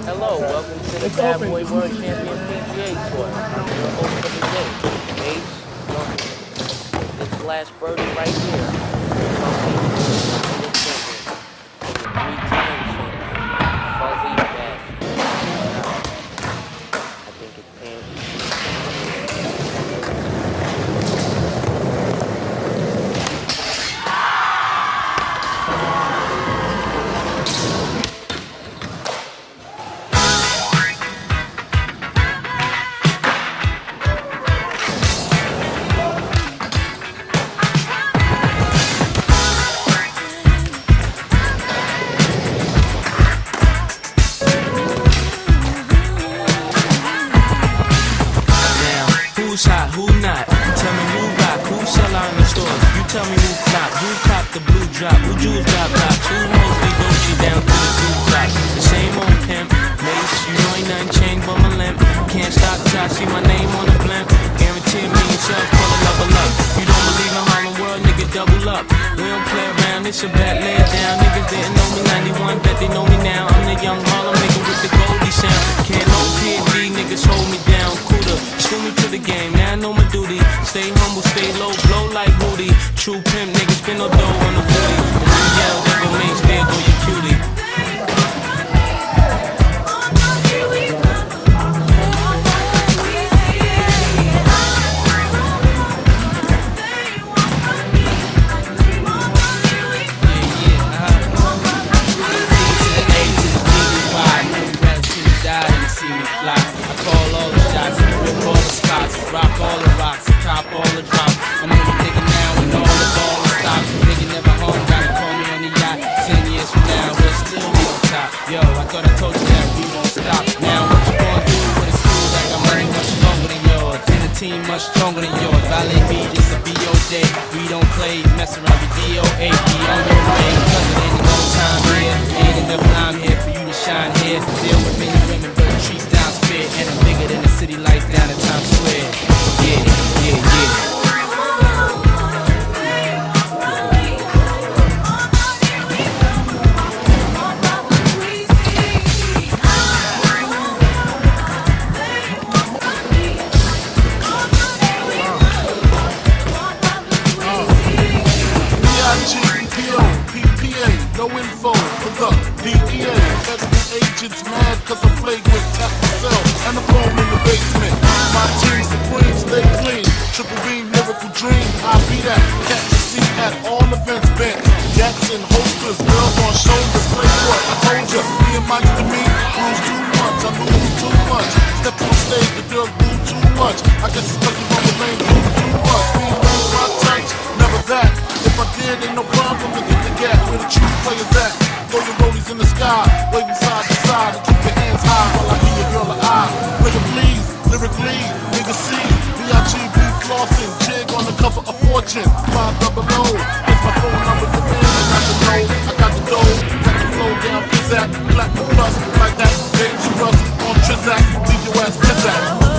Hello, welcome to the Bad Boy World Champion PGA Tour. I'm your host for the day, Ace Johnson. This last birdie right here is my favorite in the champion for the 3-time champion, Fuzzy Bassett. I think it's paying. Who's hot, who not? Tell me who rock, who sell out in the stores. You tell me who flop, who cop the blue drop, who jewels drop blocks, who mostly Gucci down to the blue drop. The same old pimp, Mace, you know ain't nothing changed but my limp. Can't stop till I see my name on the blimp. Guarantee me yourself, pull a level up. You don't believe in Harlem World, nigga, double up. We don't play around, it's a bet, lay it down. Niggas didn't know me 91, bet they know me now. I'm the young Harlem nigga with the Goldie sound. Can't no PD, niggas hold me down. Cooler, school me to the game, now I know my duty. Stay humble, stay low, blow like Rudy. True pimp, niggas spin no dough on the booty. When you yell, they gon' make there go your cutie. Rock all the rocks, top all the drops. I'm only thinking now when all the ball stops. Nigga never home, gotta call me on the yacht. 10 years from now, we'll still be on top. Yo, I thought I told you that we won't stop. Now what you gonna do with a school that got money much stronger than yours? And a team much stronger than yours. Valet me, this a BO day. We don't play, mess around with DOA. Be on your way, cause it ain't no time here. Ain't enough time here for you to shine here. Deal with many women, but the trees down spit. And I'm bigger than the city lights down in Times Square. Yeah, yeah, yeah. No info for the DEA. Federal agents mad cause I'm flagrant. Tap the cell and the phone in the basement. My team supreme, stay clean. Triple beam, lyrical dream. I be that. Catch a seat at all events bent. Gats and holsters, girls on shoulders. Play what? I told ya. Being Mike to me, lose too much. I lose too much. Step on stage, the girl grew too much. I guess it's cause you run the lane too much. Being lose my touch, never that. If I did, ain't no problem to get the gap. Where the true players at? Throw your rollies in the sky, waving side to side, and keep your hands high while I give your girl an eye. Nigga please, lyrically, nigga see, B.I.G.B. flossing, jig on the cover of Fortune, 500. It's my phone number, the man, I got the know, I got the dough, got the flow down, pizzazz, black plus, like that, dangerous, on Trizak, leave your ass pizzazz.